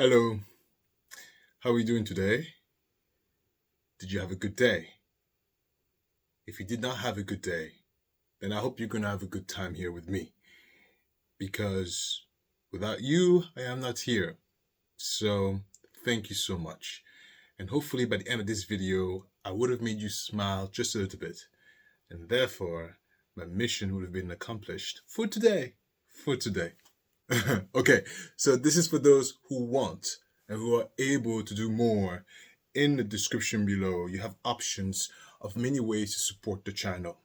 Hello, how are you doing today? Did you have a good day? If you did not have a good day, then I hope you're going to have a good time here with me because without you, I am not here. So, thank you so much. And hopefully, by the end of this video, I would have made you smile just a little bit. And therefore, my mission would have been accomplished for today. For today. Okay, so this is for those who want and who are able to do more. In the description below, you have options of many ways to support the channel.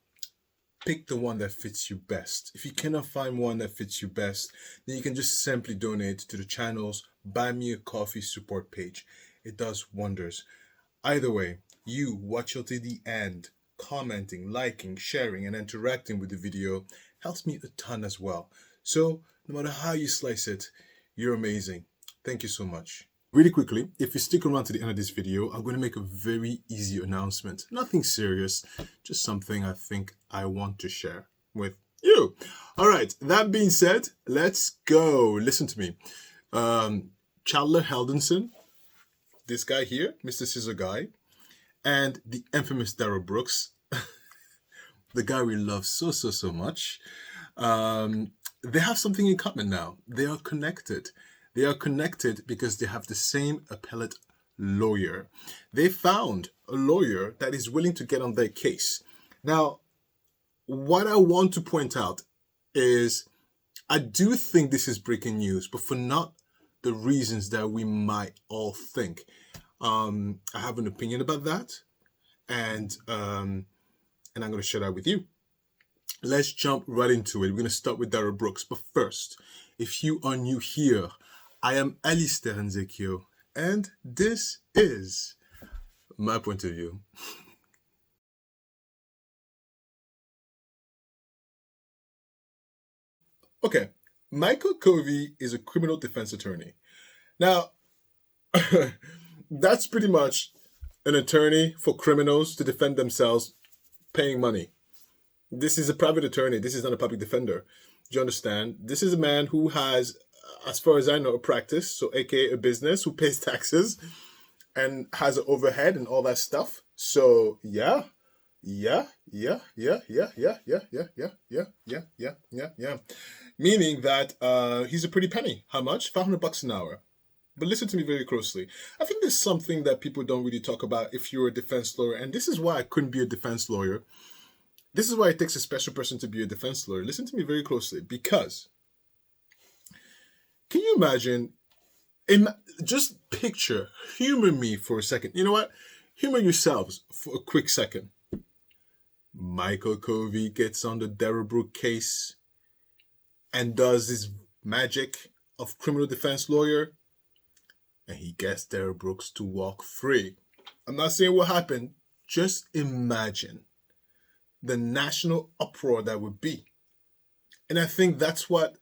Pick the one that fits you best. If you cannot find one that fits you best, then you can just simply donate to the channel's Buy Me a Coffee support page. It does wonders. Either way, you watch till the end, commenting, liking, sharing, and interacting with the video helps me a ton as well. So, no matter how you slice it, you're amazing. Thank you so much. Really quickly, if you stick around to the end of this video, I'm going to make a very easy announcement. Nothing serious, just something I think I want to share with you. All right, that being said, let's go. Listen to me. Chandler Halderson, this guy here, Mr. Scissor Guy, and the infamous Darrell Brooks, the guy we love so much, they have something in common now. They are connected. They are connected because they have the same appellate lawyer. They found a lawyer that is willing to get on their case. Now, what I want to point out is I do think this is breaking news, but for not the reasons that we might all think. I have an opinion about that, and I'm going to share that with you. Let's jump right into it. We're going to start with Darrell Brooks. But first, if you are new here, I am Alistair Nzekio, and this is my point of view. Okay, Michael Covey is a criminal defense attorney. Now, that's pretty much an attorney for criminals to defend themselves paying money. This is a private attorney. This is not a public defender. Do you understand? This is a man who has, as far as I know, a practice, so aka a business, who pays taxes and has an overhead and all that stuff. So yeah. Meaning that he's a pretty penny. How much? $500 an hour. But listen to me very closely. I think there's something that people don't really talk about if you're a defense lawyer, and this is why I couldn't be a defense lawyer. This is why it takes a special person to be a defense lawyer. Listen to me very closely, because can you imagine, just picture, humor me for a second. You know what? Humor yourselves for a quick second. Michael Covey gets on the Darrell Brooks case and does this magic of criminal defense lawyer, and he gets Darrell Brooks to walk free. I'm not saying what happened. Just imagine the national uproar that would be. And I think that's what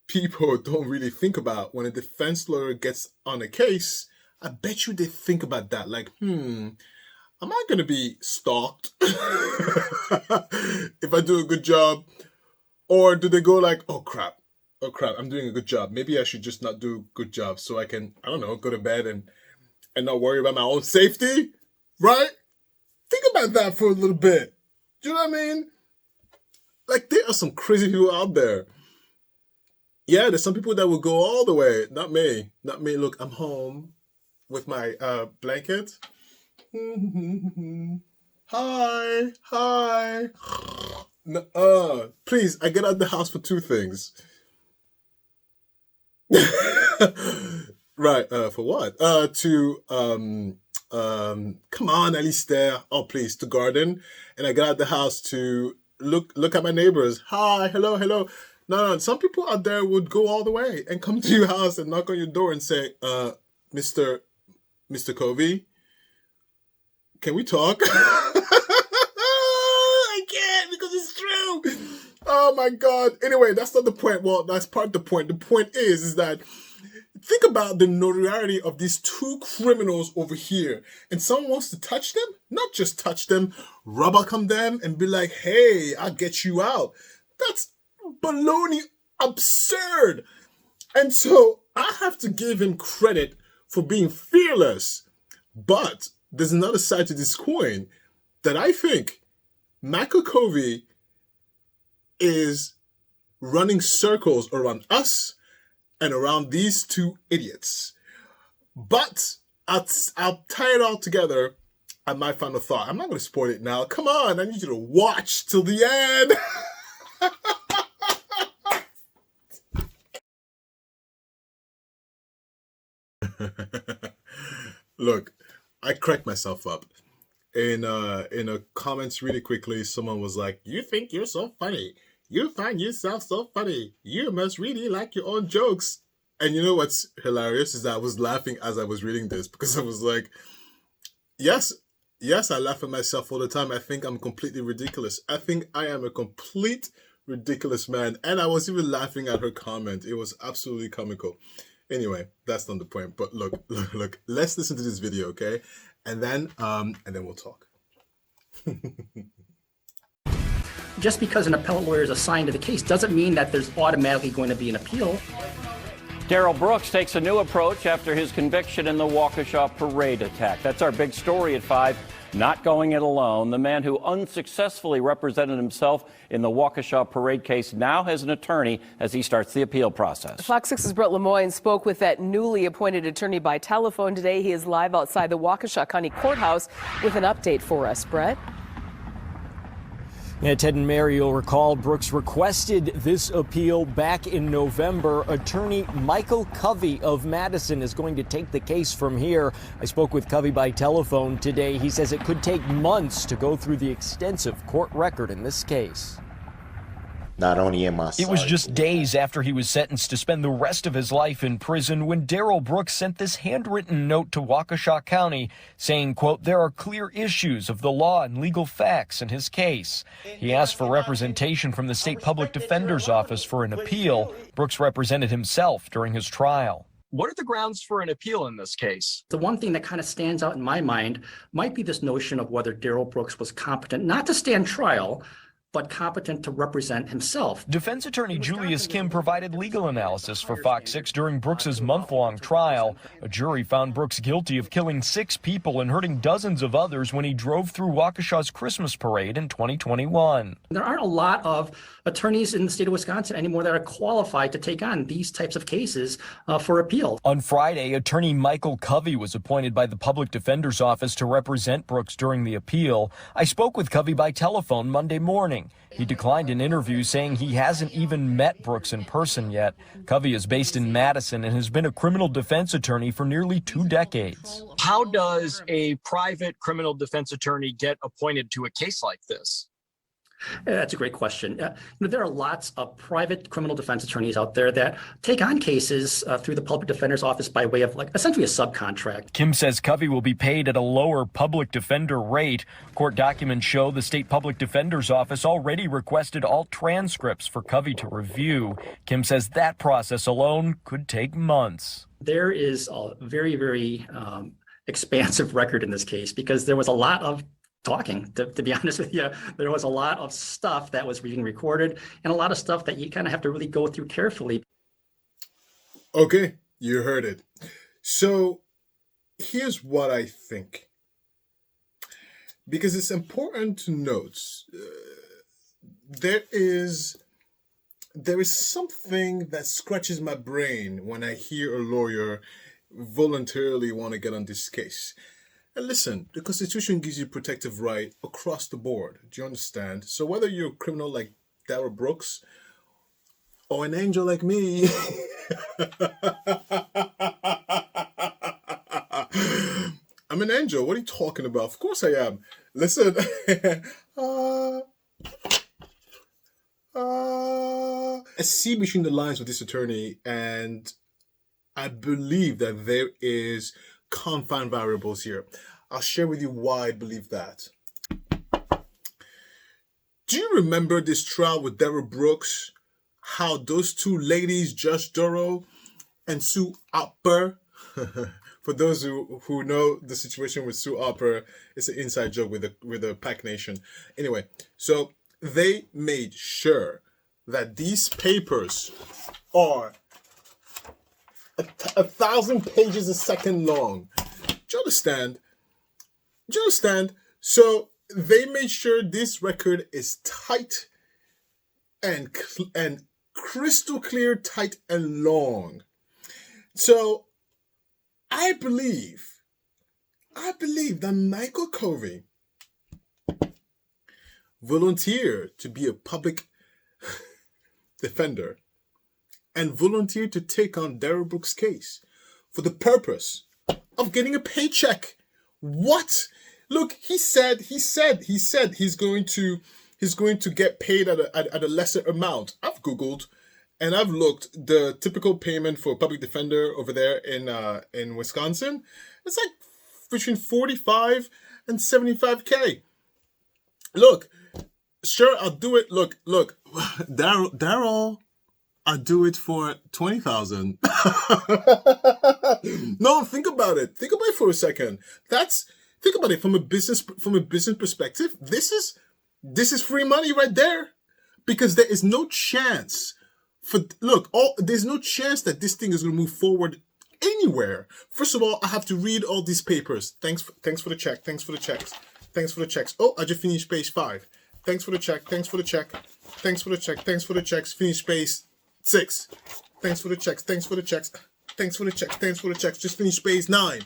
people don't really think about when a defense lawyer gets on a case. I bet you they think about that, like, am I going to be stalked if I do a good job? Or do they go like, oh crap, I'm doing a good job. Maybe I should just not do a good job so I can, I don't know, go to bed and not worry about my own safety, right? Think about that for a little bit. Do you know what I mean? Like, there are some crazy people out there. Yeah, there's some people that will go all the way. Not me. Not me. Look, I'm home with my blanket. Hi. Please, I get out the house for two things. Right, for what? Come on, Alistair. Oh, please, to garden. And I got out the house to look at my neighbors. Hi, hello. No, some people out there would go all the way and come to your house and knock on your door and say, Mr. Covey, can we talk? I can't, because it's true. Oh my God. Anyway, that's not the point. Well, that's part of the point. The point is that think about the notoriety of these two criminals over here, and someone wants to touch them, not just touch them, rubber on them and be like, hey, I'll get you out. That's baloney absurd. And so I have to give him credit for being fearless. But there's another side to this coin that I think Michael Covey is running circles around us and around these two idiots. But I'll tie it all together at my final thought. I'm not going to spoil it now. Come on, I need you to watch till the end. Look, I cracked myself up. In a comments really quickly, someone was like, "You think you're so funny. You find yourself so funny. You must really like your own jokes." And you know what's hilarious is that I was laughing as I was reading this because I was like, yes, I laugh at myself all the time. I think I'm completely ridiculous. I think I am a complete ridiculous man. And I was even laughing at her comment. It was absolutely comical. Anyway, that's not the point. But look, let's listen to this video, okay? And then we'll talk. Just because an appellate lawyer is assigned to the case doesn't mean that there's automatically going to be an appeal. Darrell Brooks takes a new approach after his conviction in the Waukesha parade attack. That's our big story at 5. Not going it alone. The man who unsuccessfully represented himself in the Waukesha parade case now has an attorney as he starts the appeal process. Fox 6's Brett Lemoyne spoke with that newly appointed attorney by telephone today. He is live outside the Waukesha County Courthouse with an update for us. Brett? Yeah, Ted and Mary, you'll recall Brooks requested this appeal back in November. Attorney Michael Covey of Madison is going to take the case from here. I spoke with Covey by telephone today. He says it could take months to go through the extensive court record in this case. Not only am I sorry. It was just days after he was sentenced to spend the rest of his life in prison when Darrell Brooks sent this handwritten note to Waukesha County saying, quote, "There are clear issues of the law and legal facts in his case." He asked for representation from the state public defender's office for an appeal. Brooks represented himself during his trial. What are the grounds for an appeal in this case? The one thing that kind of stands out in my mind might be this notion of whether Darrell Brooks was competent, not to stand trial, but competent to represent himself. Defense attorney Julius Kim provided legal analysis for Fox 6 during Brooks's month-long trial. A jury found Brooks guilty of killing 6 people and hurting dozens of others when he drove through Waukesha's Christmas parade in 2021. There aren't a lot of attorneys in the state of Wisconsin anymore that are qualified to take on these types of cases for appeal. On Friday, attorney Michael Covey was appointed by the public defender's office to represent Brooks during the appeal. I spoke with Covey by telephone Monday morning. He declined an interview, saying he hasn't even met Brooks in person yet. Covey is based in Madison and has been a criminal defense attorney for nearly 2 decades. How does a private criminal defense attorney get appointed to a case like this? That's a great question. There are lots of private criminal defense attorneys out there that take on cases through the public defender's office by way of essentially a subcontract. Kim says Covey will be paid at a lower public defender rate. Court documents show the state public defender's office already requested all transcripts for Covey to review. Kim says that process alone could take months. There is a very, very expansive record in this case because there was a lot of talking, to be honest with you. There was a lot of stuff that was being recorded and a lot of stuff that you kind of have to really go through carefully. Okay, you heard it. So here's what I think. Because it's important to note, there is something that scratches my brain when I hear a lawyer voluntarily want to get on this case. And listen, the Constitution gives you protective right across the board. Do you understand? So whether you're a criminal like Darrell Brooks or an angel like me, I'm an angel. What are you talking about? Of course I am. Listen, I see between the lines with this attorney, and I believe that there is confound variables here. I'll share with you why I believe that. Do you remember this trial with Darrell Brooks? How those two ladies, Judge Darrow and Sue Opper, for those who know the situation with Sue Opper, it's an inside joke with the PACT Nation. Anyway, so they made sure that these papers are 1,000 pages a second long. Do you understand? Do you understand? So they made sure this record is tight and crystal clear, tight and long. So I believe that Michael Covey volunteered to be a public defender and volunteered to take on Darrell Brooks' case for the purpose of getting a paycheck. What? Look, he said he's going to get paid at a lesser amount. I've Googled and I've looked the typical payment for a public defender over there in Wisconsin. It's like between 45 and 75K. Look, sure, I'll do it. Look, Darrell, I'll do it for 20,000. No, think about it. Think about it for a second. Think about it from a business perspective. This is free money right there, because there is no chance there's no chance that this thing is going to move forward anywhere. First of all, I have to read all these papers. Thanks for the check. Thanks for the checks. Thanks for the checks. Oh, I just finished page 5. Thanks for the check. Thanks for the check. Thanks for the check. Thanks for the checks. Finish page 6. Thanks for the checks. Thanks for the checks. Thanks for the checks. Thanks for the checks. Just finished page 9.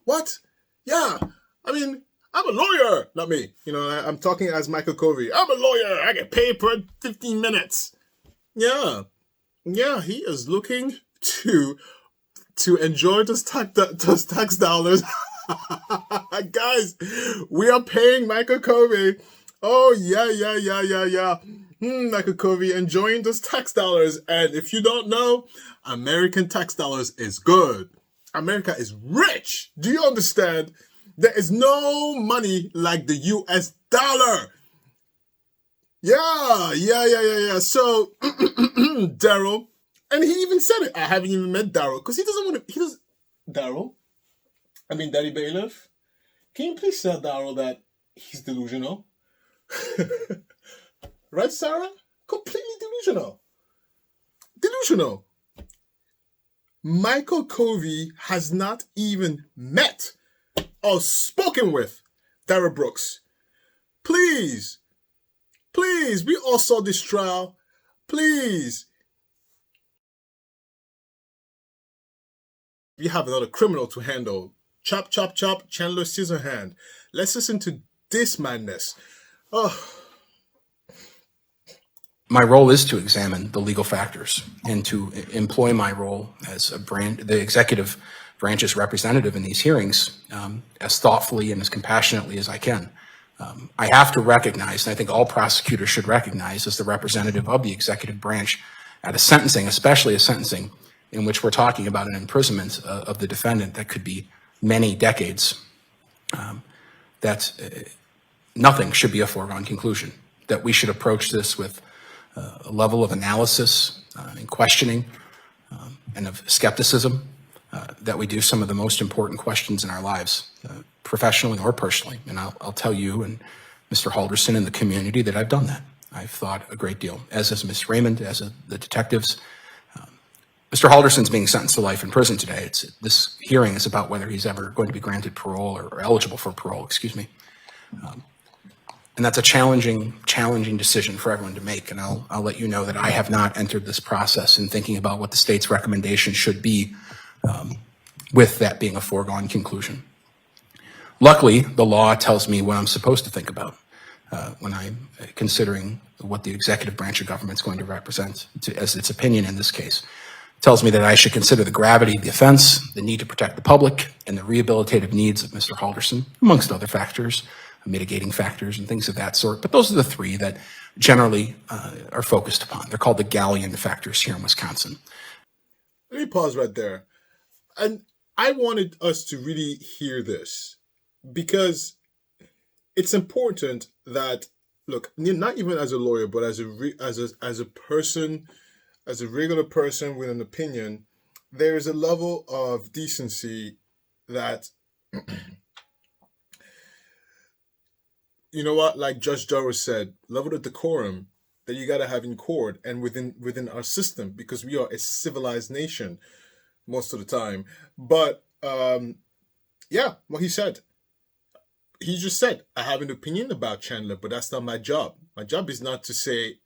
What? Yeah. I mean, I'm a lawyer. Not me. You know, I'm talking as Michael Covey. I'm a lawyer. I get paid per 15 minutes. Yeah. Yeah, he is looking to enjoy those tax dollars. Guys, we are paying Michael Covey. Oh, yeah. Michael Covey enjoying those tax dollars. And if you don't know, American tax dollars is good. America is rich. Do you understand? There is no money like the US dollar. Yeah. So, Darrell, and he even said it. I haven't even met Darrell because he doesn't. Darrell, I mean, Daddy Bailiff, can you please tell Darrell that he's delusional? Right, Sarah? Completely delusional. Michael Covey has not even met or spoken with Darrell Brooks. Please, we all saw this trial. Please. We have another criminal to handle. Chop, Chandler Scissorhand. Let's listen to this madness. Oh. My role is to examine the legal factors and to employ my role as the executive branch's representative in these hearings as thoughtfully and as compassionately as I can. I have to recognize, and I think all prosecutors should recognize as the representative of the executive branch at a sentencing, especially a sentencing in which we're talking about an imprisonment of the defendant that could be many decades, that nothing should be a foregone conclusion, that we should approach this with a level of analysis and questioning and of skepticism that we do some of the most important questions in our lives, professionally or personally. And I'll tell you and Mr. Halderson and the community that I've done that. I've thought a great deal, as has Ms. Raymond, as the detectives. Mr. Halderson's being sentenced to life in prison today. This hearing is about whether he's ever going to be granted parole or eligible for parole, excuse me. And that's a challenging decision for everyone to make. And I'll let you know that I have not entered this process in thinking about what the state's recommendation should be, with that being a foregone conclusion. Luckily, the law tells me what I'm supposed to think about when I'm considering what the executive branch of government is going to represent as its opinion in this case. It tells me that I should consider the gravity of the offense, the need to protect the public, and the rehabilitative needs of Mr. Halderson, amongst other factors, mitigating factors and things of that sort. But those are the three that generally are focused upon. They're called the galleon factors here in Wisconsin. Let me pause right there. And I wanted us to really hear this because it's important that, look, not even as a lawyer, but as a person, as a regular person with an opinion, there is a level of decency that, you know what, like Judge Doris said, level of decorum that you got to have in court and within our system, because we are a civilized nation. most of the time. But yeah, what he said. He just said, I have an opinion about Chandler, but that's not my job. My job is not to say,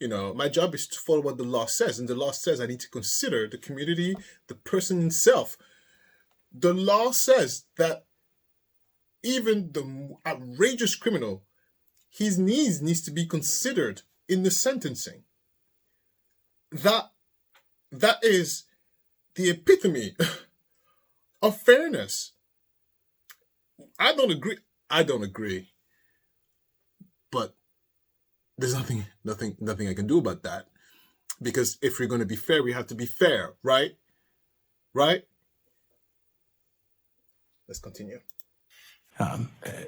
my job is to follow what the law says. And the law says I need to consider the community, the person himself. The law says that even the outrageous criminal, his needs needs to be considered in the sentencing. That is the epitome of fairness. I don't agree. But there's nothing I can do about that. Because if we're going to be fair, we have to be fair, right? Right? Let's continue.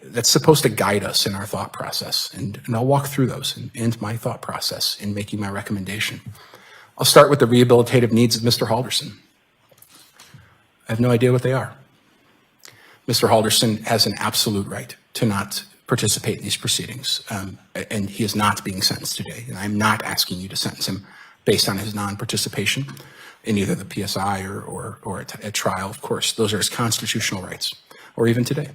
That's supposed to guide us in our thought process. And I'll walk through those and my thought process in making my recommendation. I'll start with the rehabilitative needs of Mr. Halderson. I have no idea what they are. Mr. Halderson has an absolute right to not participate in these proceedings, and he is not being sentenced today. And I'm not asking you to sentence him based on his non-participation in either the PSI or a trial. Of course, those are his constitutional rights, or even today.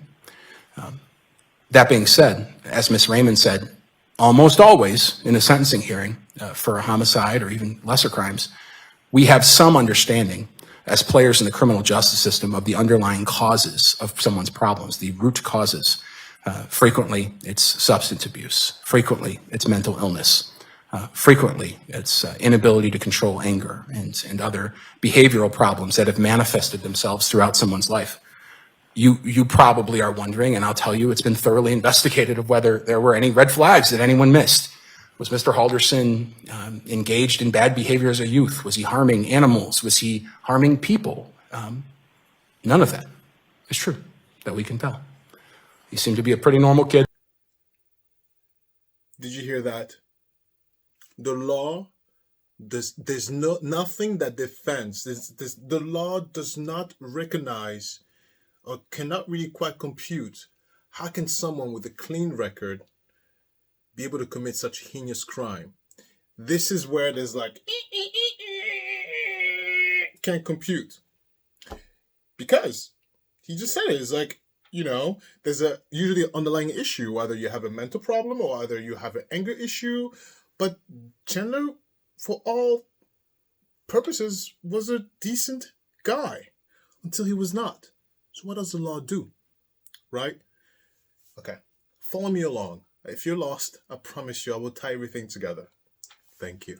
That being said, as Ms. Raymond said, almost always in a sentencing hearing for a homicide or even lesser crimes, we have some understanding as players in the criminal justice system of the underlying causes of someone's problems, the root causes. Frequently, it's substance abuse. Frequently, it's mental illness. Frequently, it's inability to control anger and other behavioral problems that have manifested themselves throughout someone's life. You probably are wondering, and I'll tell you, it's been thoroughly investigated of whether there were any red flags that anyone missed. Was Mr. Halderson engaged in bad behavior as a youth? Was he harming animals? Was he harming people? None of that is true that we can tell. He seemed to be a pretty normal kid. Did you hear that? The law, there's nothing that defends. The law does not recognize or cannot really quite compute how can someone with a clean record be able to commit such heinous crime. This is where there's like can't compute, because he just said it. It's like, there's usually an underlying issue, whether you have a mental problem or either you have an anger issue. But Chandler, for all purposes, was a decent guy until he was not. So what does the law do? Right? Okay. Follow me along. If you're lost, I promise you I will tie everything together. Thank you.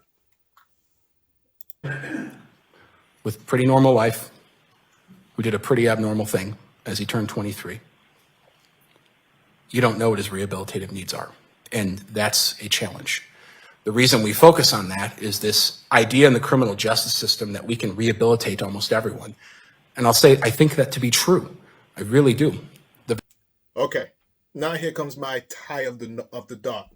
With a pretty normal life, who did a pretty abnormal thing as he turned 23. You don't know what his rehabilitative needs are, and that's a challenge. The reason we focus on that is this idea in the criminal justice system that we can rehabilitate almost everyone. And I'll say, I think that to be true. I really do. Okay, now here comes my tie of the dot.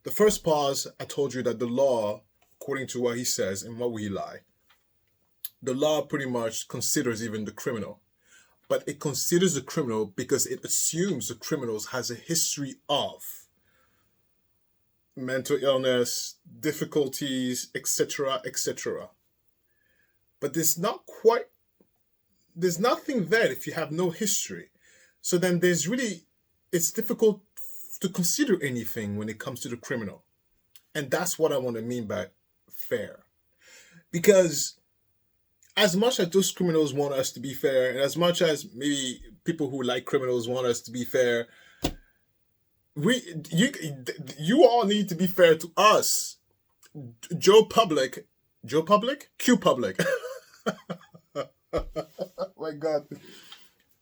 The first pause, I told you that the law, according to what he says, and what we lie, the law pretty much considers even the criminal. But it considers the criminal because it assumes the criminal has a history of mental illness, difficulties, etc., etc. But there's nothing there if you have no history. So then it's difficult to consider anything when it comes to the criminal. And that's what I want to mean by fair. Because as much as those criminals want us to be fair, and as much as maybe people who like criminals want us to be fair, you all need to be fair to us. Q Public. Oh my God.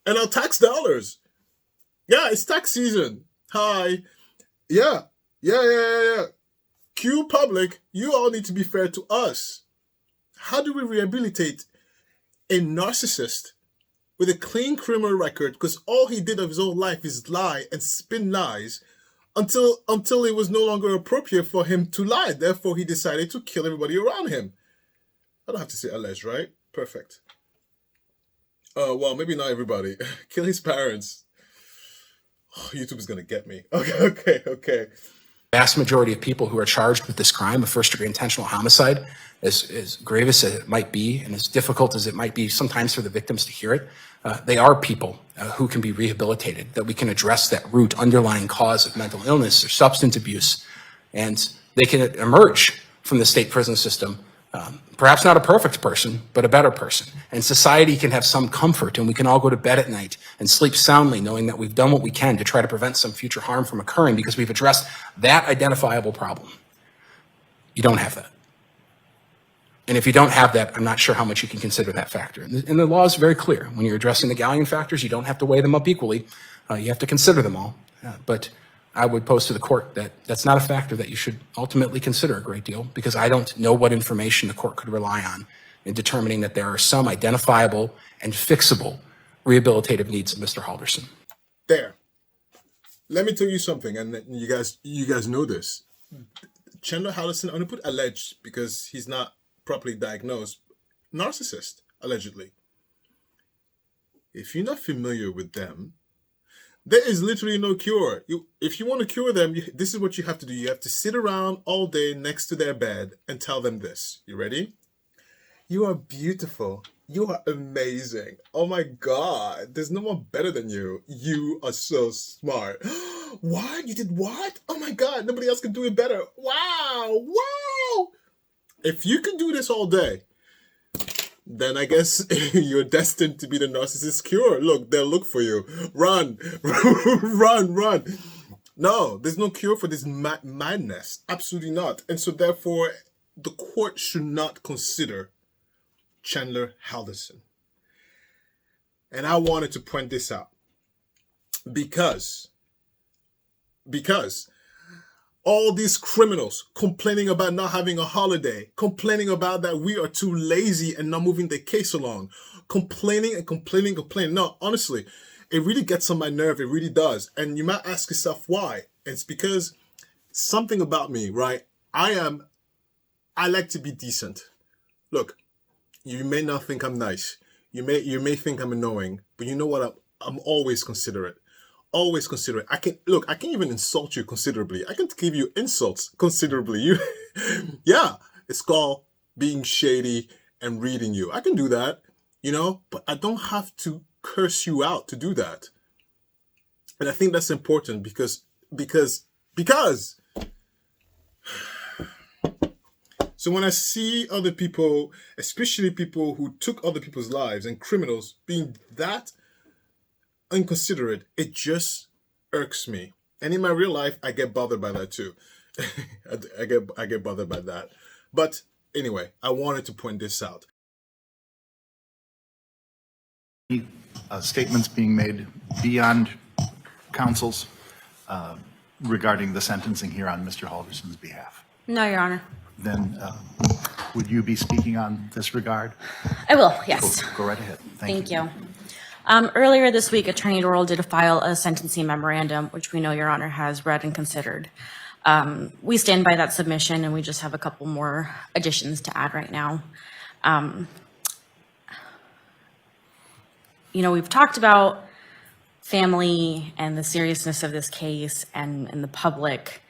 And our tax dollars. Yeah, it's tax season. Hi. Yeah. Q Public, you all need to be fair to us. How do we rehabilitate a narcissist with a clean criminal record because all he did of his whole life is lie and spin lies until it was no longer appropriate for him to lie. Therefore, he decided to kill everybody around him. I don't have to say alleged, right? Perfect. Well, maybe not everybody. Kill his parents. Oh, YouTube is going to get me. Okay. vast majority of people who are charged with this crime of first-degree intentional homicide, as grievous as it might be and as difficult as it might be sometimes for the victims to hear it, they are people who can be rehabilitated, that we can address that root underlying cause of mental illness or substance abuse, and they can emerge from the state prison system, perhaps not a perfect person, but a better person. And society can have some comfort, and we can all go to bed at night and sleep soundly knowing that we've done what we can to try to prevent some future harm from occurring because we've addressed that identifiable problem. You don't have that. And if you don't have that, I'm not sure how much you can consider that factor. And the law is very clear. When you're addressing the galleon factors, you don't have to weigh them up equally. You have to consider them all. But I would pose to the court that that's not a factor that you should ultimately consider a great deal, because I don't know what information the court could rely on in determining that there are some identifiable and fixable rehabilitative needs of Mr. Halderson. There. Let me tell you something, and you guys know this. Chandler Halderson, I'm going to put alleged because he's not properly diagnosed, narcissist, allegedly. If you're not familiar with them, there is literally no cure. If you want to cure them, this is what you have to do. You have to sit around all day next to their bed and tell them this. You ready? You are beautiful. You are amazing. Oh my God. There's no one better than you. You are so smart. What? You did what? Oh my God. Nobody else can do it better. Wow. Wow. If you can do this all day, then I guess you're destined to be the narcissist cure. Look, they'll look for you. Run, run. No, there's no cure for this madness. Absolutely not. And so therefore, the court should not consider Chandler Halderson. And I wanted to point this out because all these criminals complaining about not having a holiday, complaining about that we are too lazy and not moving the case along, complaining. No, honestly, it really gets on my nerve. It really does. And you might ask yourself why. It's because something about me, right? I like to be decent. Look, you may not think I'm nice. You may think I'm annoying, but you know what? I'm always considerate. Always considerate. I can even insult you considerably. I can give you insults considerably. Yeah, it's called being shady and reading you. I can do that, but I don't have to curse you out to do that. And I think that's important because so when I see other people, especially people who took other people's lives and criminals being that inconsiderate, it just irks me. And in my real life, I get bothered by that too. I get bothered by that. But anyway, I wanted to point this out. Statements being made beyond counsel's regarding the sentencing here on Mr. Halderson's behalf? No, Your Honor. Then would you be speaking on this regard? I will, yes. Go right ahead. Thank you. Earlier this week, Attorney Darrell did file a sentencing memorandum, which we know Your Honor has read and considered. We stand by that submission, and we just have a couple more additions to add right now. We've talked about family and the seriousness of this case and the public.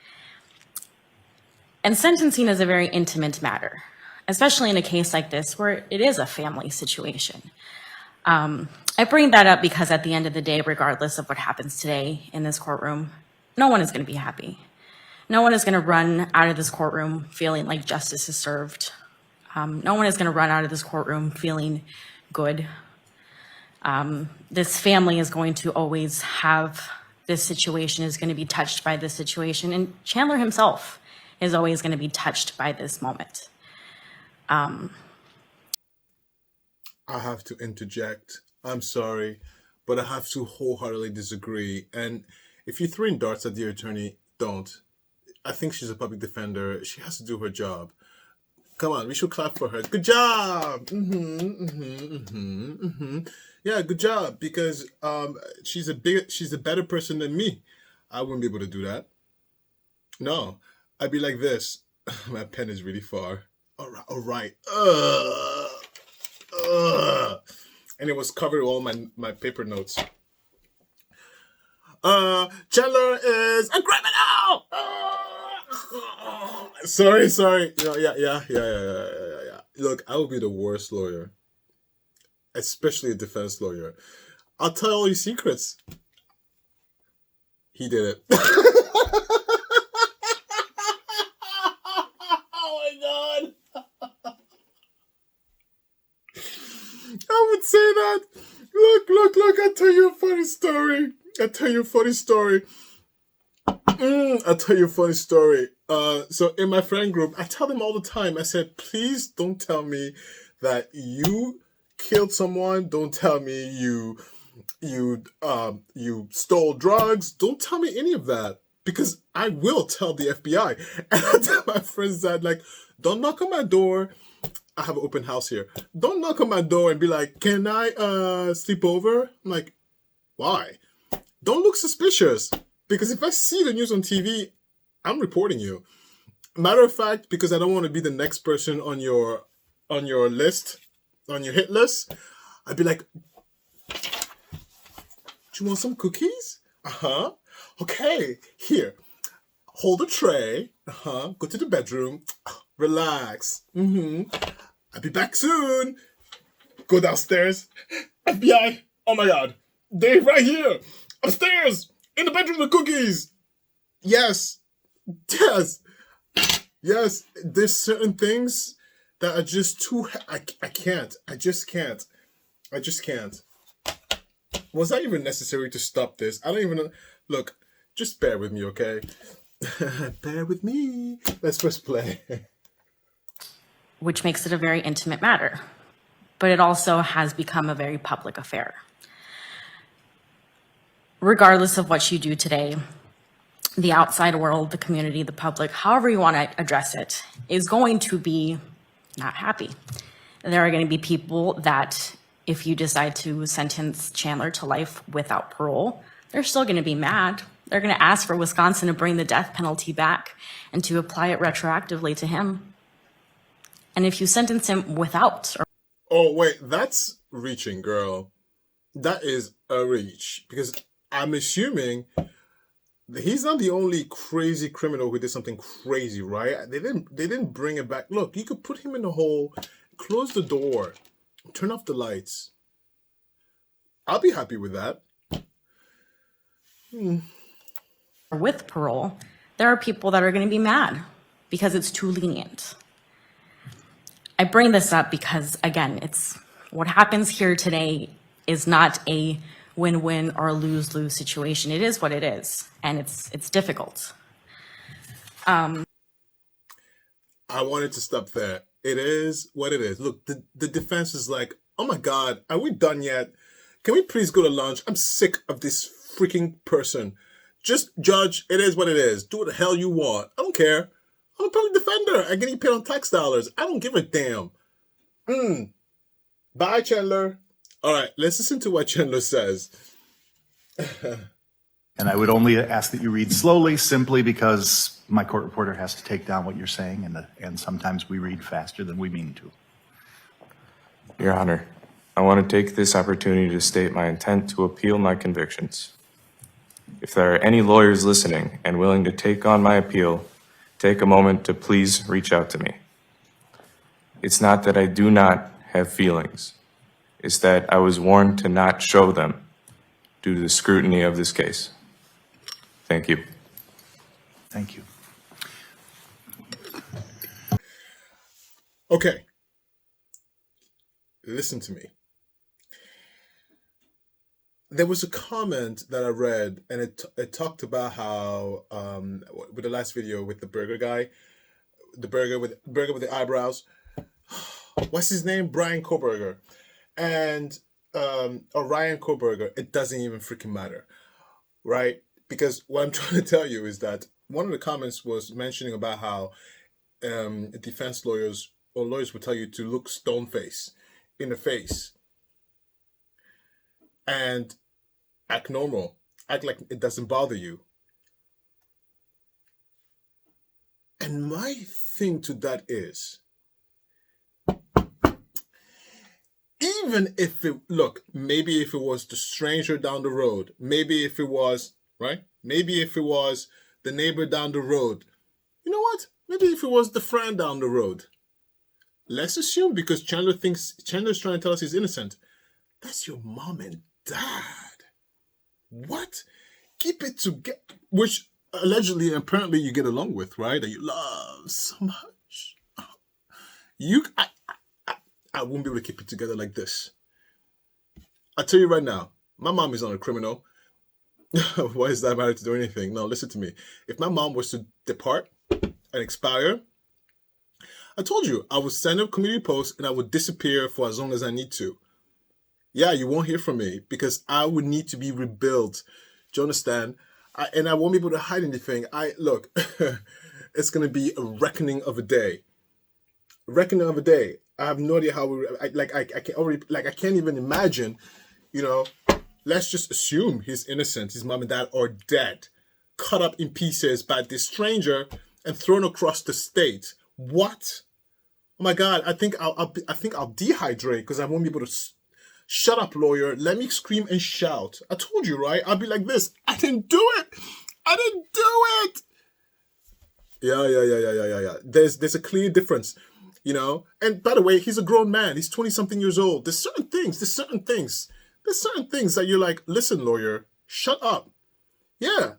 And sentencing is a very intimate matter, especially in a case like this where it is a family situation. I bring that up because at the end of the day, regardless of what happens today in this courtroom, no one is going to be happy. No one is going to run out of this courtroom feeling like justice is served. No one is going to run out of this courtroom feeling good. This family is going to always have this situation, is going to be touched by this situation. And Chandler himself is always going to be touched by this moment. I have to interject. I'm sorry, but I have to wholeheartedly disagree. And if you're throwing darts at the attorney, don't. I think she's a public defender. She has to do her job. Come on, we should clap for her. Good job. Yeah, good job. Because she's a better person than me. I wouldn't be able to do that. No, I'd be like this. My pen is really far. All right. And it was covered with all my paper notes. Chandler is a criminal. Sorry. Yeah. Look, I would be the worst lawyer, especially a defense lawyer. I'll tell all your secrets. He did it. Oh my God. I would say that. Look, I'll tell you a funny story. So in my friend group, I tell them all the time, I said, please don't tell me that you killed someone. Don't tell me you stole drugs. Don't tell me any of that, because I will tell the FBI. And I tell my friends that, like, don't knock on my door. I have an open house here. Don't knock on my door and be like, can I sleep over? I'm like, why? Don't look suspicious, because if I see the news on TV, I'm reporting you. Matter of fact, because I don't want to be the next person on your list, on your hit list, I'd be like, do you want some cookies? Uh-huh. Okay, here. Hold a tray. Uh-huh. Go to the bedroom. Relax. I'll be back soon. Go downstairs. FBI. Oh my God. Dave right here. Upstairs. In the bedroom with cookies. Yes. There's certain things that are just too... I can't. I just can't. Was that even necessary to stop this? I don't even know. Look, just bear with me, okay? Bear with me. Let's press play. Which makes it a very intimate matter, but it also has become a very public affair. Regardless of what you do today, the outside world, the community, the public, however you want to address it, is going to be not happy. There are going to be people that, if you decide to sentence Chandler to life without parole, they're still going to be mad. They're going to ask for Wisconsin to bring the death penalty back and to apply it retroactively to him. And if you sentence him without... Oh, wait, that's reaching, girl. That is a reach. Because I'm assuming he's not the only crazy criminal who did something crazy, right? They didn't bring it back. Look, you could put him in the hole, close the door, turn off the lights. I'll be happy with that. With parole, there are people that are going to be mad because it's too lenient. I bring this up because, again, it's what happens here today is not a win-win or a lose-lose situation. It is what it is, and it's difficult. I wanted to stop there. It is what it is. Look, the defense is like, oh my God, are we done yet? Can we please go to lunch? I'm sick of this freaking person. Just judge, it is what it is. Do what the hell you want. I don't care. I'm a public defender. I'm getting paid on tax dollars. I don't give a damn. Bye, Chandler. All right, let's listen to what Chandler says. And I would only ask that you read slowly, simply because my court reporter has to take down what you're saying, and sometimes we read faster than we mean to. Your Honor, I want to take this opportunity to state my intent to appeal my convictions. If there are any lawyers listening and willing to take on my appeal, take a moment to please reach out to me. It's not that I do not have feelings. It's that I was warned to not show them due to the scrutiny of this case. Thank you. Thank you. Okay. Listen to me. There was a comment that I read, and it talked about how with the last video with the burger guy, the burger with the eyebrows. What's his name? Brian Koberger, and or Ryan Koberger. It doesn't even freaking matter, right? Because what I'm trying to tell you is that one of the comments was mentioning about how defense lawyers or lawyers will tell you to look stone-faced in the face and act normal, act like it doesn't bother you. And my thing to that is, even if it, look, maybe if it was the stranger down the road, maybe if it was, right? Maybe if it was the neighbor down the road, You know what? Maybe if it was the friend down the road. Let's assume because Chandler's trying to tell us he's innocent. That's your mom and dad. What? Keep it together. Which allegedly and apparently you get along with, right? That you love so much. I won't be able to keep it together like this. I'll tell you right now, my mom is not a criminal. Why is that matter to do anything? No, listen to me. If my mom was to depart and expire, I told you I would send a community post and I would disappear for as long as I need to. Yeah, you won't hear from me because I would need to be rebuilt. Do you understand? And I won't be able to hide anything. Look, it's going to be a reckoning of a day. Reckoning of a day. I have no idea how I can't even imagine, let's just assume he's innocent. His mom and dad are dead, cut up in pieces by this stranger and thrown across the state. What? Oh my God! I think I'll dehydrate because I won't be able to. Shut up, lawyer. Let me scream and shout. I told you, right? I'll be like this. I didn't do it. I didn't do it. Yeah. There's a clear difference, And by the way, he's a grown man. He's 20-something years old. There's certain things that you're like, listen, lawyer, shut up. Yeah.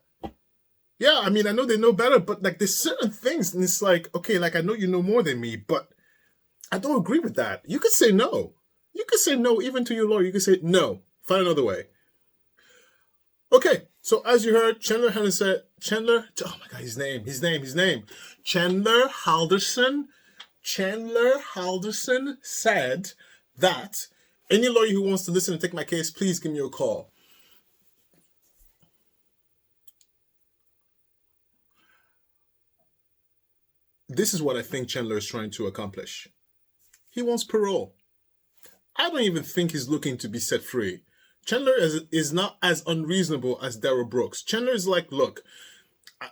I mean, I know they know better, but like there's certain things, and it's like, okay, like I know you know more than me, but I don't agree with that. You could say no. You could say no even to your lawyer. You could say no. Find another way. Okay, so as you heard, oh my God, his name. Chandler Halderson said that any lawyer who wants to listen and take my case, please give me a call. This is what I think Chandler is trying to accomplish. He wants parole. I don't even think he's looking to be set free. Chandler is not as unreasonable as Darrell Brooks. Chandler is like, look,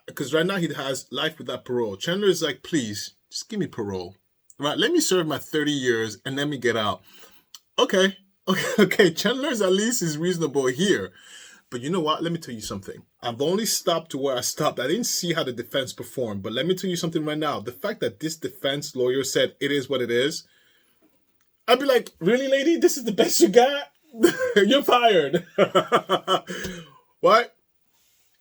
because right now he has life without parole. Chandler is like, please, just give me parole. Right? Let me serve my 30 years and let me get out. Okay. Chandler's at least is reasonable here. But you know what? Let me tell you something. I've only stopped to where I stopped. I didn't see how the defense performed. But let me tell you something right now. The fact that this defense lawyer said it is what it is, I'd be like, really, lady? This is the best you got? You're fired. What?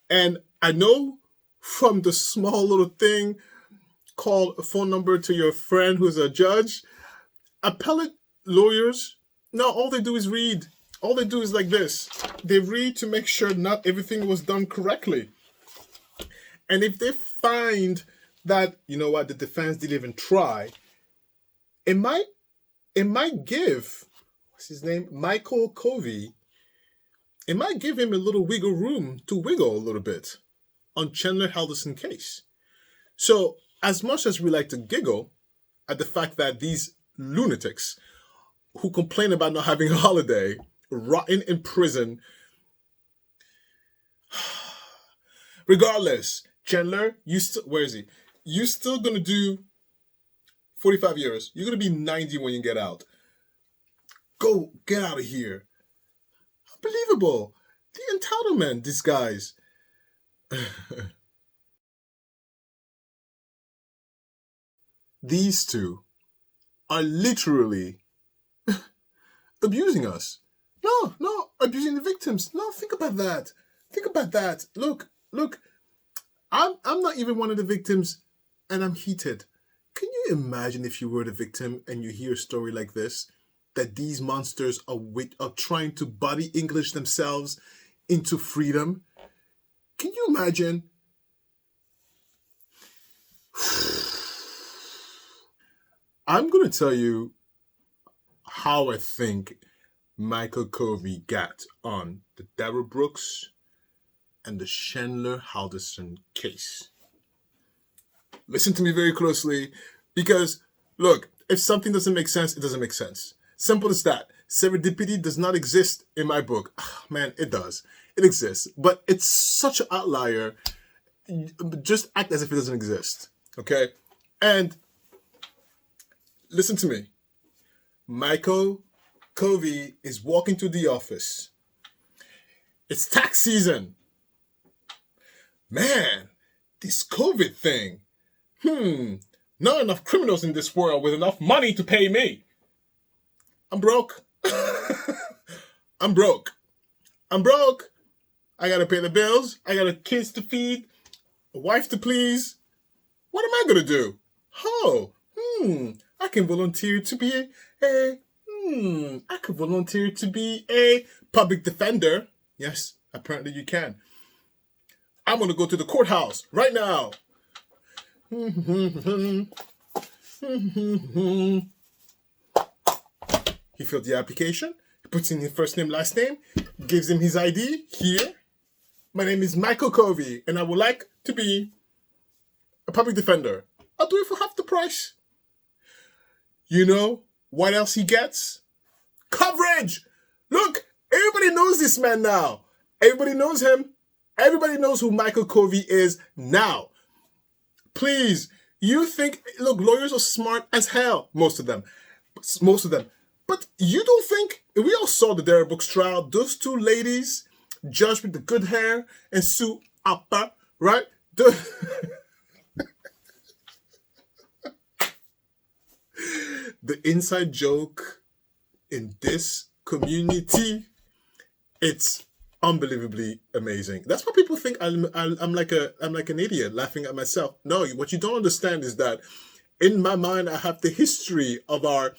And I know from the small little thing called a phone number to your friend who's a judge, appellate lawyers, no, all they do is read. All they do is like this. They read to make sure not everything was done correctly. And if they find that, you know what, the defense didn't even try, it might give, what's his name? Michael Covey. It might give him a little wiggle room to wiggle a little bit on Chandler Halderson case. So as much as we like to giggle at the fact that these lunatics who complain about not having a holiday, rotting in prison, regardless, Chandler, where is he? You still gonna do 45 years. You're gonna be 90 when you get out. Go, get out of here. Unbelievable. The entitlement, these guys. These two are literally abusing us. No, abusing the victims. No, think about that. Look, I'm not even one of the victims, and I'm heated. Can you imagine if you were the victim and you hear a story like this, that these monsters are trying to body English themselves into freedom? Can you imagine? I'm going to tell you how I think Michael Covey got on the Darrell Brooks and the Chandler Halderson case. Listen to me very closely, because look, if something doesn't make sense, it doesn't make sense. Simple as that. Serendipity does not exist in my book. Oh, man, it does. It exists, but it's such an outlier. Just act as if it doesn't exist, okay? And listen to me. Michael Covey is walking to the office. It's tax season. Man, this COVID thing. Not enough criminals in this world with enough money to pay me. I'm broke. I'm broke. I'm broke. I gotta pay the bills. I got kids to feed, a wife to please. What am I gonna do? Oh, I can volunteer to be I could volunteer to be a public defender. Yes, apparently you can. I'm gonna go to the courthouse right now. He filled the application. He puts in his first name, last name, gives him his ID here. My name is Michael Covey, and I would like to be a public defender. I'll do it for half the price. You know what else he gets? Coverage! Look, everybody knows this man now. Everybody knows him. Everybody knows who Michael Covey is now. Please, you think, look, lawyers are smart as hell, most of them. But you don't think, we all saw the Darrell Brooks trial, those two ladies, judge with the good hair and Sue Upper, right? The inside joke in this community, it's unbelievably amazing. That's why people think I'm like an idiot laughing at myself. No, what you don't understand is that in my mind I have the history of our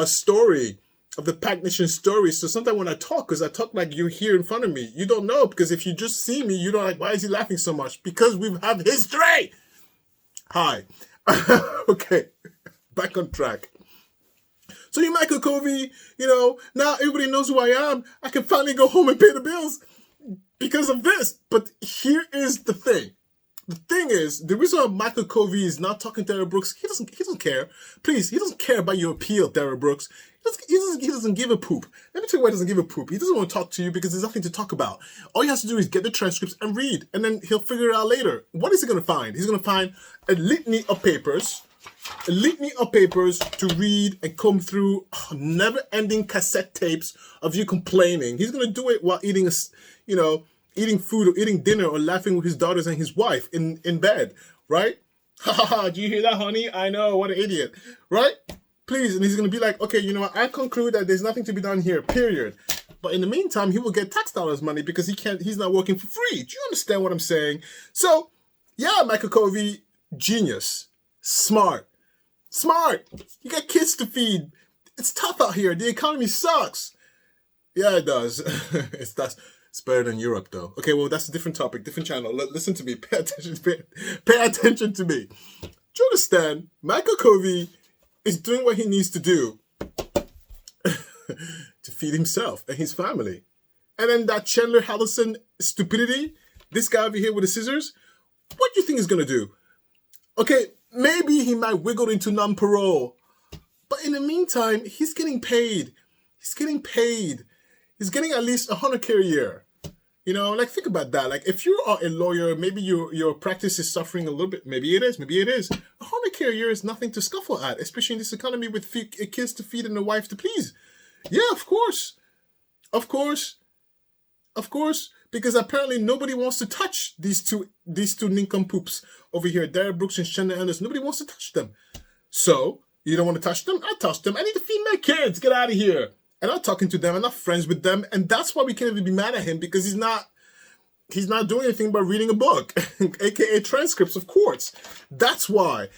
story, of the PACT Nation story. So sometimes when I talk, because I talk like you're here in front of me, you don't know, because if you just see me, you don't like, why is he laughing so much? Because we have history. Hi. Okay, back on track. So you Michael Covey, now everybody knows who I am. I can finally go home and pay the bills because of this. But here is the thing. The thing is, the reason why Michael Covey is not talking to Darrell Brooks, he doesn't care. Please, he doesn't care about your appeal, Darrell Brooks. He doesn't give a poop. Let me tell you why he doesn't give a poop. He doesn't want to talk to you because there's nothing to talk about. All he has to do is get the transcripts and read, and then he'll figure it out later. What is he going to find? He's going to find a litany of papers to read and comb through, never-ending cassette tapes of you complaining. He's going to do it while eating eating food or eating dinner or laughing with his daughters and his wife in bed, right? Ha ha ha, do you hear that, honey? I know, what an idiot, right? Please, and he's going to be like, okay, you know what? I conclude that there's nothing to be done here, period. But in the meantime, he will get tax dollars money because he's not working for free. Do you understand what I'm saying? So, yeah, Michael Covey, genius, smart. You got kids to feed. It's tough out here. The economy sucks. Yeah, it does. It's better than Europe, though. Okay, well, that's a different topic, different channel. Listen to me. Pay attention to me. Do you understand? Michael Covey is doing what he needs to do to feed himself and his family. And then that Chandler Halderson stupidity, this guy over here with the scissors, what do you think he's going to do? Okay, maybe he might wiggle into non-parole. But in the meantime, he's getting paid. He's getting at least $100K a year. Think about that. Like, if you are a lawyer, maybe your practice is suffering a little bit. Maybe it is. $100K a year is nothing to scuffle at, especially in this economy with kids to feed and a wife to please. Yeah, of course. Because apparently nobody wants to touch these two nincompoops over here, Darrell Brooks and Chandler Halderson. Nobody wants to touch them. So, you don't want to touch them? I'll touch them. I need to feed my kids. Get out of here. I'm not talking to them. I'm not friends with them. And that's why we can't even be mad at him, because he's not doing anything but reading a book, aka transcripts of courts. That's why.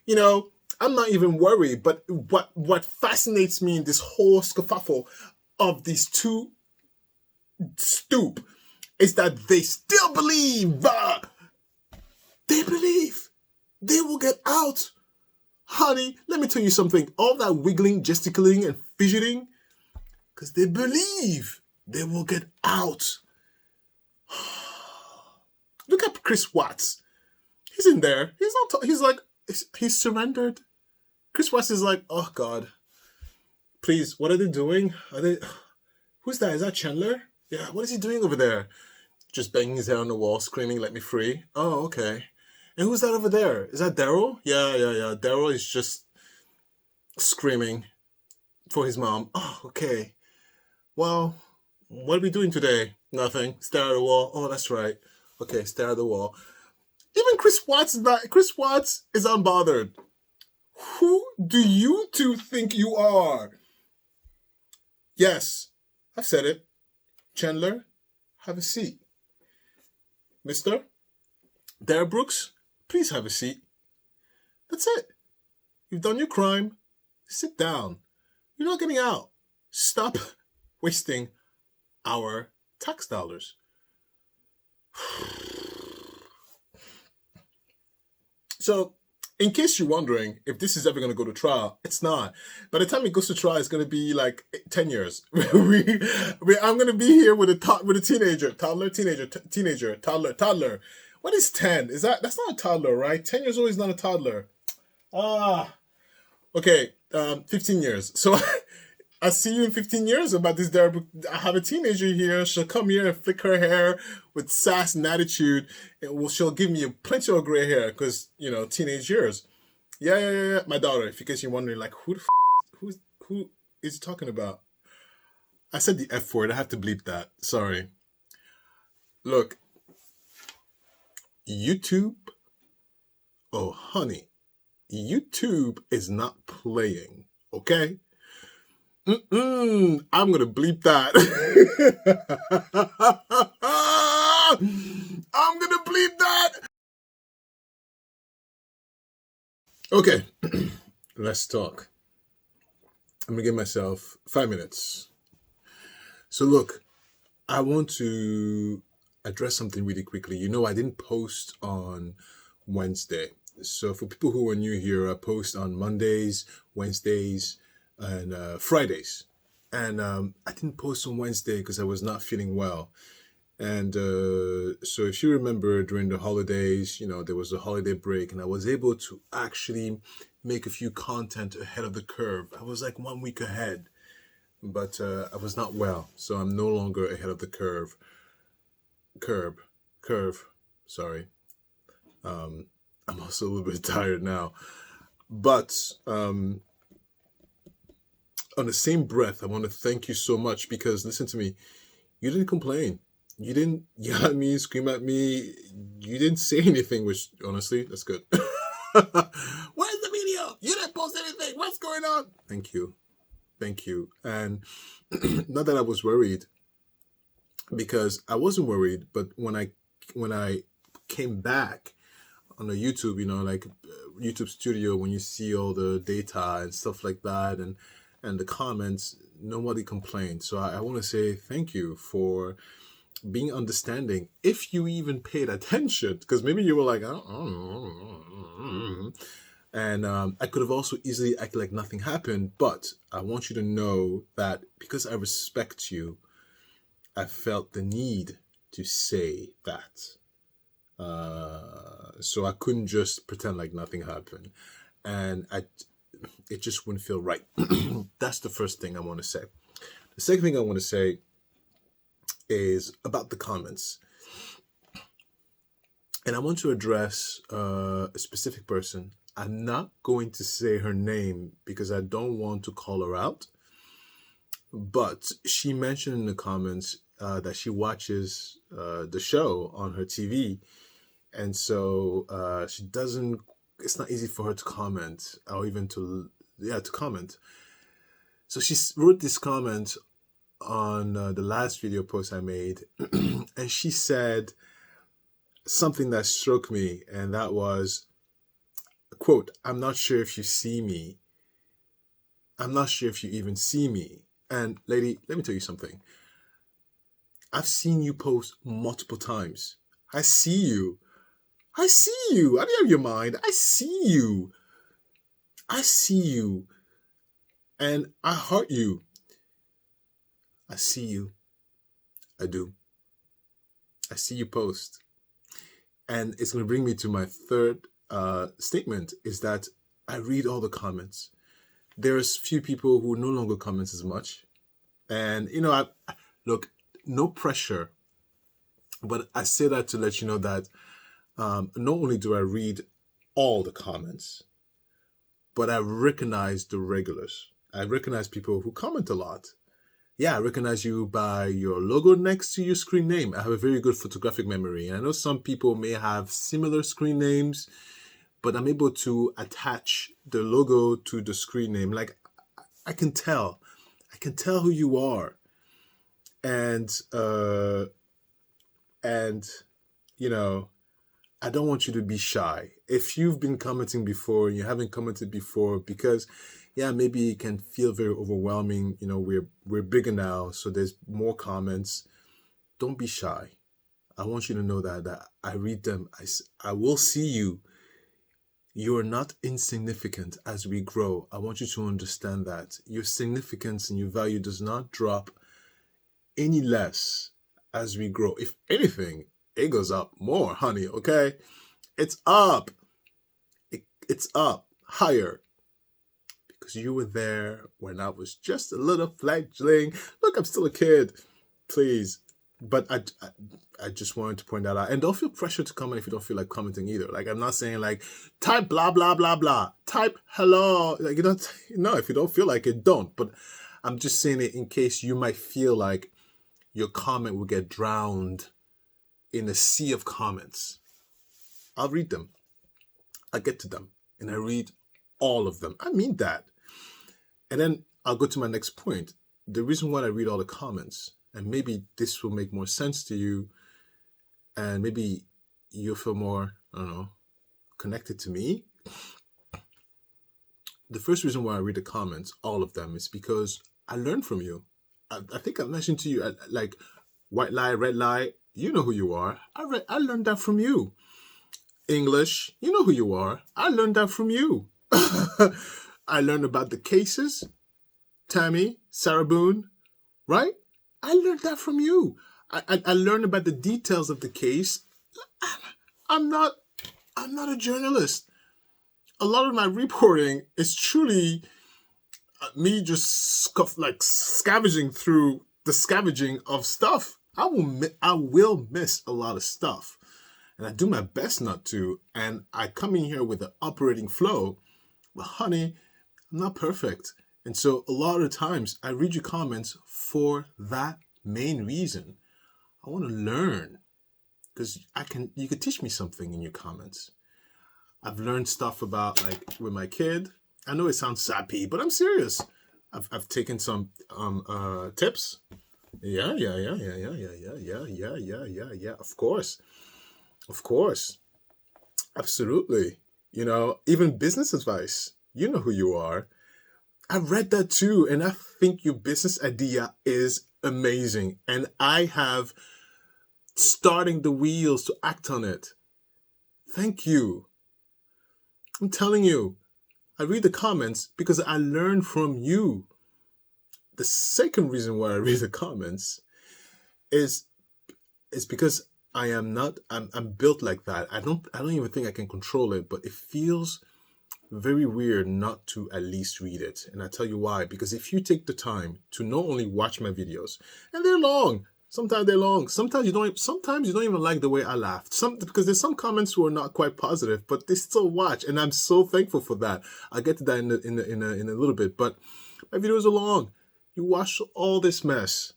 I'm not even worried. But what fascinates me in this whole skerfuffle of these two stoop is that they still believe. They believe they will get out. Honey, let me tell you something. All that wiggling, gesticulating, and fidgeting, because they believe they will get out. Look at Chris Watts. He's in there. He's surrendered. Chris Watts is like, oh God, please, what are they doing? Who's that? Is that Chandler? Yeah, what is he doing over there? Just banging his head on the wall, screaming, let me free. Oh, okay. And who's that over there? Is that Darrell? Yeah. Darrell is just screaming for his mom. Oh, okay. Well, what are we doing today? Nothing. Stare at the wall. Oh, that's right. Okay, stare at the wall. Even Chris Watts is not. Chris Watts is unbothered. Who do you two think you are? Yes, I've said it. Chandler, have a seat. Mister Darrell Brooks, please have a seat. That's it. You've done your crime. Sit down. You're not getting out. Stop wasting our tax dollars. So, in case you're wondering if this is ever going to go to trial, it's not. By the time it goes to trial, it's going to be like 10 years. I'm going to be here with a teenager, toddler. What is 10? That's not a toddler, right? 10 years old is not a toddler. Okay, 15 years. So I'll see you in 15 years about this. I have a teenager here. She'll come here and flick her hair with sass and attitude. And she'll give me plenty of gray hair because, teenage years. Yeah. My daughter, if in case you're wondering, like, who is he talking about? I said the F word. I have to bleep that. Sorry. Look, YouTube. Oh, honey. YouTube is not playing, okay? I'm gonna bleep that. I'm gonna bleep that. Okay, let's talk. I'm gonna give myself 5 minutes. So look, I want to address something really quickly. I didn't post on Wednesday. So for people who are new here, I post on Mondays, Wednesdays, and Fridays. And I didn't post on Wednesday because I was not feeling well. And so if you remember during the holidays, there was a holiday break and I was able to actually make a few content ahead of the curve. I was like 1 week ahead, but I was not well. So I'm no longer ahead of the curve. Sorry. I'm also a little bit tired now. But on the same breath, I want to thank you so much because, listen to me, you didn't complain. You didn't yell at me, scream at me. You didn't say anything, which, honestly, that's good. Where's the video? You didn't post anything. What's going on? Thank you. And not that I was worried, because I wasn't worried, but when I came back on the YouTube, like YouTube Studio, when you see all the data and stuff like that and the comments, nobody complained. So I want to say thank you for being understanding, if you even paid attention, because maybe you were like, oh. And I could have also easily acted like nothing happened, but I want you to know that because I respect you, I felt the need to say that. So I couldn't just pretend like nothing happened, and it just wouldn't feel right. That's the first thing I want to say. The second thing I want to say is about the comments, and I want to address a specific person. I'm not going to say her name because I don't want to call her out, but she mentioned in the comments that she watches the show on her TV. And so she doesn't, it's not easy for her to comment or even to comment. So she wrote this comment on the last video post I made, and she said something that struck me, and that was, quote, "I'm not sure if you see me. I'm not sure if you even see me." And lady, let me tell you something. I've seen you post multiple times. I see you. I don't have your mind. I see you. And I heart you. I see you. I do. I see you post. And it's going to bring me to my third statement, is that I read all the comments. There's few people who no longer comment as much. And, look, no pressure. But I say that to let you know that not only do I read all the comments, but I recognize the regulars. I recognize people who comment a lot. Yeah, I recognize you by your logo next to your screen name. I have a very good photographic memory. And I know some people may have similar screen names, but I'm able to attach the logo to the screen name. Like, I can tell who you are. And you know, I don't want you to be shy. If you've been commenting before and you haven't commented before, because yeah, maybe it can feel very overwhelming. You know, we're bigger now, so there's more comments. Don't be shy. I want you to know that I read them. I will see you. You are not insignificant as we grow. I want you to understand that your significance and your value does not drop any less as we grow. If anything, it goes up more, honey, okay? It's up. It's up higher. Because you were there when I was just a little fledgling. Look, I'm still a kid. Please. But I just wanted to point that out. And don't feel pressure to comment if you don't feel like commenting either. Like, I'm not saying like, type blah, blah, blah, blah. Type hello. Like, you don't, no, if you don't feel like it, don't. But I'm just saying it in case you might feel like your comment will get drowned in a sea of comments. I'll read them. I get to them. And I read all of them. I mean that. And then I'll go to my next point. The reason why I read all the comments, and maybe this will make more sense to you, and maybe you'll feel more, I don't know, connected to me. The first reason why I read the comments, all of them, is because I learn from you. I think I mentioned to you, like, white lie, red lie, you know who you are. I learned that from you. English, you know who you are. I learned that from you. I learned about the cases. Tammy, Sarah Boone, right? I learned that from you. I learned about the details of the case. I'm not a journalist. A lot of my reporting is truly me just scavenging through the scavenging of stuff. I will miss a lot of stuff. And I do my best not to. And I come in here with an operating flow. But honey, I'm not perfect. And so a lot of times I read your comments for that main reason. I want to learn. Because you could teach me something in your comments. I've learned stuff about, like, with my kid. I know it sounds sappy, but I'm serious. I've taken some tips. Yeah. Of course. Absolutely. You know, even business advice. You know who you are. I read that too, and I think your business idea is amazing. And I have starting the wheels to act on it. Thank you. I'm telling you, I read the comments because I learn from you. The second reason why I read the comments is because I'm built like that. I don't even think I can control it, but it feels very weird not to at least read it. And I tell you why. Because if you take the time to not only watch my videos, and they're long, sometimes they're long, sometimes you don't even like the way I laughed. Because there's some comments who are not quite positive, but they still watch, and I'm so thankful for that. I'll get to that in a little bit. But my videos are long. You watch all this mess,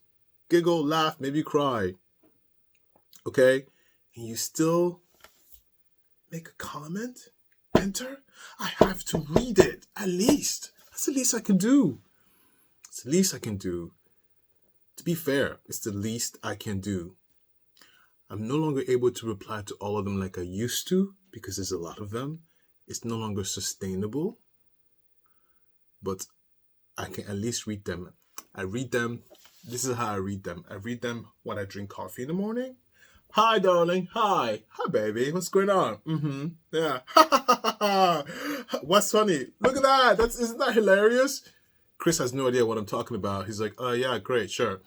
giggle, laugh, maybe cry. Okay? And you still make a comment? Enter? I have to read it, at least. That's the least I can do. It's the least I can do. To be fair, it's the least I can do. I'm no longer able to reply to all of them like I used to, because there's a lot of them. It's no longer sustainable. But I can at least read them. I read them. This is how I read them. I read them when I drink coffee in the morning. Hi, darling. Hi, baby. What's going on? Yeah. What's funny? Look at that. Isn't that hilarious? Chris has no idea what I'm talking about. He's like, yeah, great, sure.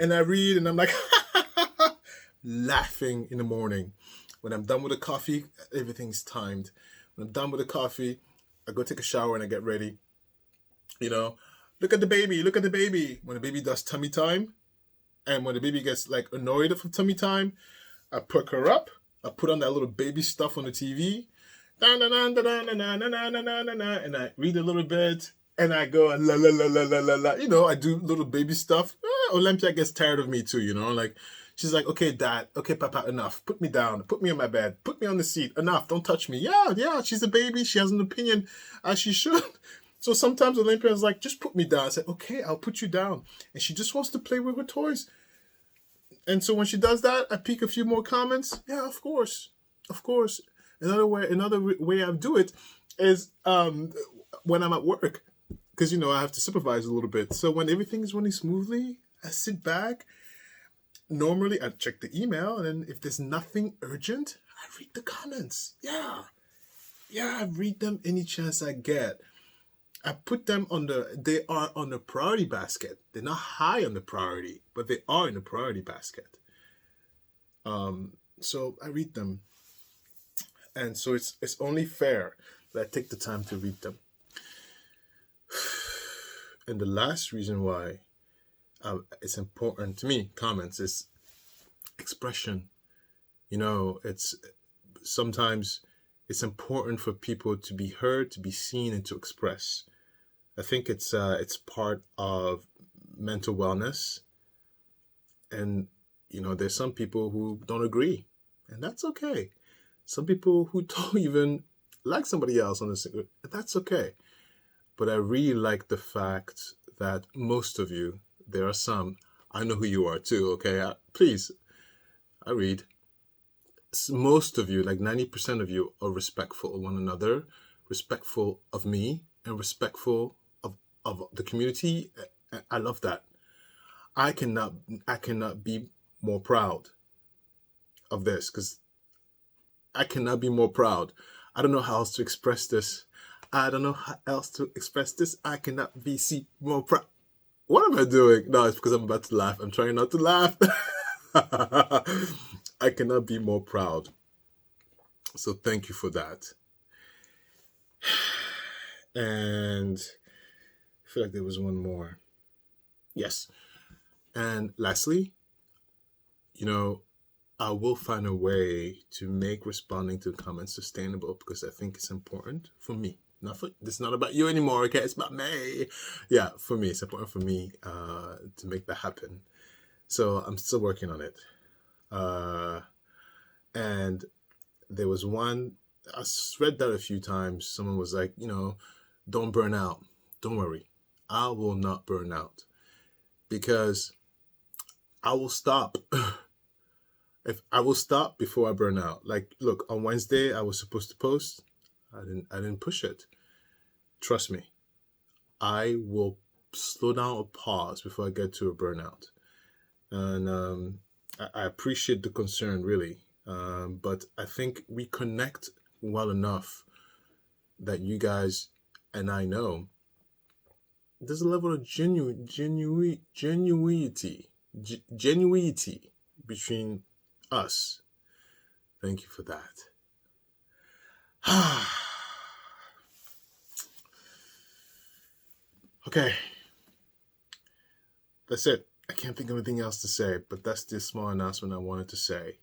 And I read, and I'm like, laughing in the morning. When I'm done with the coffee, everything's timed. When I'm done with the coffee, I go take a shower and I get ready. You know, look at the baby. Look at the baby. When the baby does tummy time, and when the baby gets like annoyed from tummy time, I perk her up. I put on that little baby stuff on the TV. And I read a little bit. And I go, la, la, la, la, la, la, la. You know, I do little baby stuff. Olympia gets tired of me too, you know? Like, she's like, okay, Dad. Okay, Papa, enough. Put me down. Put me on my bed. Put me on the seat. Enough. Don't touch me. Yeah, she's a baby. She has an opinion, as she should. So sometimes Olympia is like, just put me down. I said, okay, I'll put you down. And she just wants to play with her toys. And so when she does that, I pick a few more comments. Yeah, of course. Of course. Another way I do it is when I'm at work. Because, you know, I have to supervise a little bit. So when everything is running smoothly, I sit back. Normally, I check the email. And then if there's nothing urgent, I read the comments. Yeah, I read them any chance I get. I put them they are on the priority basket. They're not high on the priority, but they are in the priority basket. So I read them. And so it's only fair that I take the time to read them. And the last reason why it's important to me, comments, is expression. You know, sometimes it's important for people to be heard, to be seen, and to express. I think it's part of mental wellness. And, you know, there's some people who don't agree, and that's okay. Some people who don't even like somebody else on this, that's okay. But I really like the fact that most of you, there are some, I know who you are too, okay? Please, I read. Most of you, like 90% of you, are respectful of one another, respectful of me, and respectful of the community. I love that. I cannot be more proud of this, because I cannot be more proud. I don't know how else to express this. I cannot be more proud. What am I doing? No, it's because I'm about to laugh. I'm trying not to laugh. I cannot be more proud. So thank you for that. And I feel like there was one more. Yes. And lastly, you know, I will find a way to make responding to comments sustainable, because I think it's important for me. It's not about you anymore, okay? It's about me. Yeah, for me, it's important for me to make that happen. So I'm still working on it. And there was one, I read that a few times. Someone was like, you know, don't burn out. Don't worry. I will not burn out, because I will stop. If I will stop before I burn out. Like, look, on Wednesday, I was supposed to post. I didn't push it. Trust me. I will slow down or pause before I get to a burnout. And I appreciate the concern, really. But I think we connect well enough that you guys and I know there's a level of genuinity between us. Thank you for that. Okay. That's it. I can't think of anything else to say, but that's the small announcement I wanted to say.